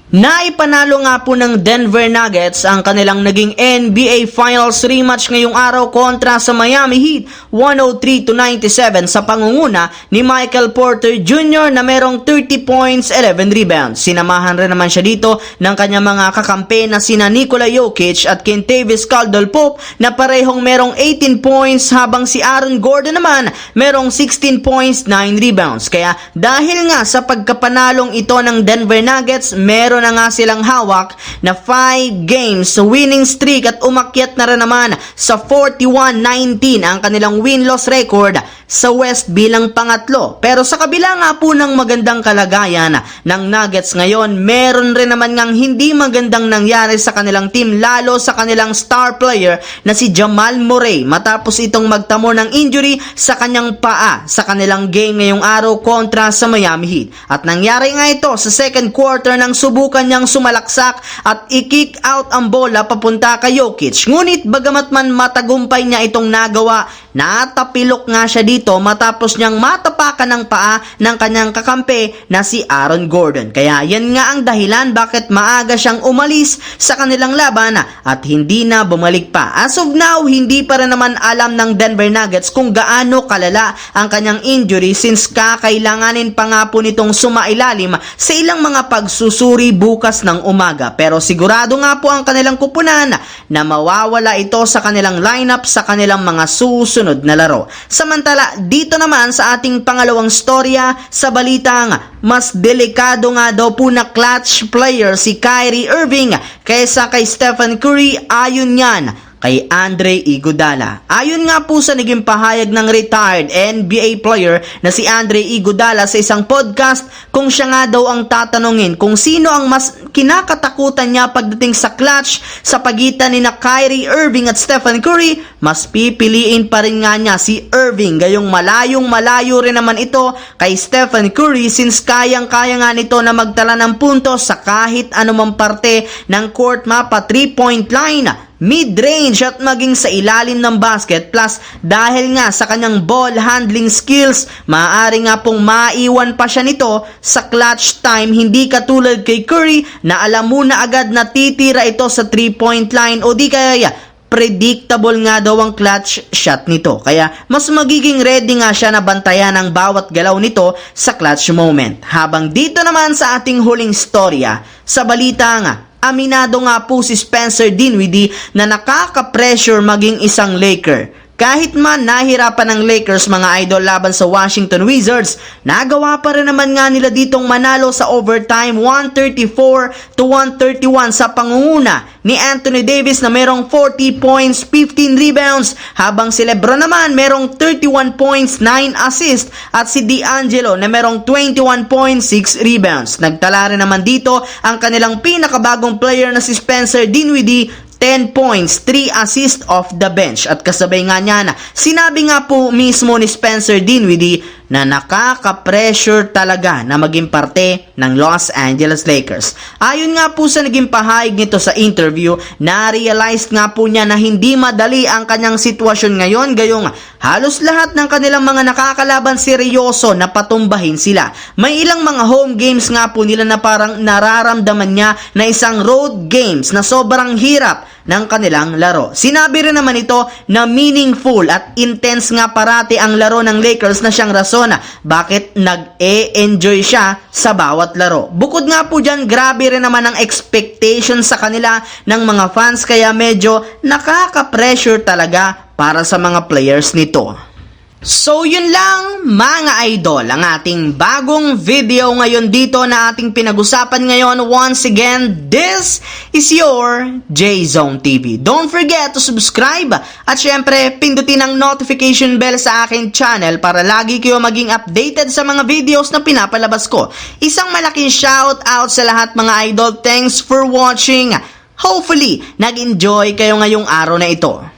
Naipanalo nga po ng Denver Nuggets ang kanilang naging NBA Finals rematch ngayong araw kontra sa Miami Heat 103-97 sa pangunguna ni Michael Porter Jr. na merong 30 points, 11 rebounds. Sinamahan rin naman siya dito ng kanyang mga kakampi na sina Nikola Jokic at Kentavious Caldwell-Pope na parehong merong 18 points habang si Aaron Gordon naman merong 16 points, 9 rebounds. Kaya dahil nga sa pagkapanalong ito ng Denver Nuggets, meron na nga silang hawak na 5 games winning streak at umakyat na rin naman sa 41-19 ang kanilang win-loss record sa West bilang pangatlo. Pero sa kabila nga po ng magandang kalagayan ng Nuggets ngayon, meron rin naman ngang hindi magandang nangyari sa kanilang team, lalo sa kanilang star player na si Jamal Murray matapos itong magtamo ng injury sa kanyang paa sa kanilang game ngayong araw kontra sa Miami Heat. At nangyari nga ito sa second quarter nang subukan niyang sumalaksak at i-kick out ang bola papunta kay Jokic. Ngunit bagamat man matagumpay niya itong nagawa, natapilok nga siya dito matapos niyang matapakan ng paa ng kanyang kakampi na si Aaron Gordon. Kaya yan nga ang dahilan bakit maaga siyang umalis sa kanilang laban at hindi na bumalik pa. As of now, hindi pa rin naman alam ng Denver Nuggets kung gaano kalala ang kanyang injury since kakailanganin pa nga po nitong sumailalim sa ilang mga pagsusuri bukas ng umaga. Pero sigurado nga po ang kanilang kupunan na mawawala ito sa kanilang lineup sa kanilang mga susunod na laro. Samantala, dito naman sa ating pangalawang storya sa balitang mas delikado nga daw po na clutch player si Kyrie Irving kaysa kay Stephen Curry, ayon yan kay Andre Iguodala. Ayon nga po sa naging pahayag ng retired NBA player na si Andre Iguodala sa isang podcast, kung siya nga daw ang tatanungin kung sino ang mas kinakatakutan niya pagdating sa clutch sa pagitan ni Kyrie Irving at Stephen Curry, mas pipiliin pa rin nga niya si Irving. Gayong malayo rin naman ito kay Stephen Curry since kayang-kaya nga nito na magtala ng puntos sa kahit anumang parte ng court mapa, 3-point line, mid-range at maging sa ilalim ng basket. Plus dahil nga sa kanyang ball handling skills, maaari nga pong maiwan pa siya nito sa clutch time, hindi katulad kay Curry na alam mo na agad na titira ito sa 3-point line o di kaya predictable nga daw ang clutch shot nito. Kaya mas magiging ready nga siya na bantayan ang bawat galaw nito sa clutch moment. Habang dito naman sa ating huling storya, sa balita nga, aminado nga po si Spencer Dinwiddie na nakaka-pressure maging isang Laker. Kahit man nahirapan ng Lakers mga idol laban sa Washington Wizards, nagawa pa rin naman nga nila ditong manalo sa overtime 134-131 sa pangunguna ni Anthony Davis na merong 40 points, 15 rebounds, habang si LeBron naman merong 31 points, 9 assists at si D'Angelo na merong 21 points, 6 rebounds. Nagtala rin naman dito ang kanilang pinakabagong player na si Spencer Dinwiddie, 10 points, 3 assists off the bench. At kasabay nga niya na sinabi nga po mismo ni Spencer Dinwiddie na nakaka-pressure talaga na maging parte ng Los Angeles Lakers. Ayon nga po sa naging pahayag nito sa interview, na-realize nga po niya na hindi madali ang kanyang sitwasyon ngayon, gayong halos lahat ng kanilang mga nakakalaban seryoso na patumbahin sila. May ilang mga home games nga po nila na parang nararamdaman niya na isang road games na sobrang hirap ng kanilang laro. Sinabi rin naman ito na meaningful at intense nga parati ang laro ng Lakers na siyang rason bakit nag-e-enjoy siya sa bawat laro. Bukod nga po dyan, grabe rin naman ang expectation sa kanila ng mga fans, kaya medyo nakaka-pressure talaga para sa mga players nito. So yun lang mga idol, ang ating bagong video ngayon dito na ating pinag-usapan ngayon. Once again, this is your J-Zone TV. Don't forget to subscribe at syempre pindutin ang notification bell sa aking channel para lagi kayo maging updated sa mga videos na pinapalabas ko. Isang malaking shout out sa lahat mga idol. Thanks for watching. Hopefully, nag-enjoy kayo ngayong araw na ito.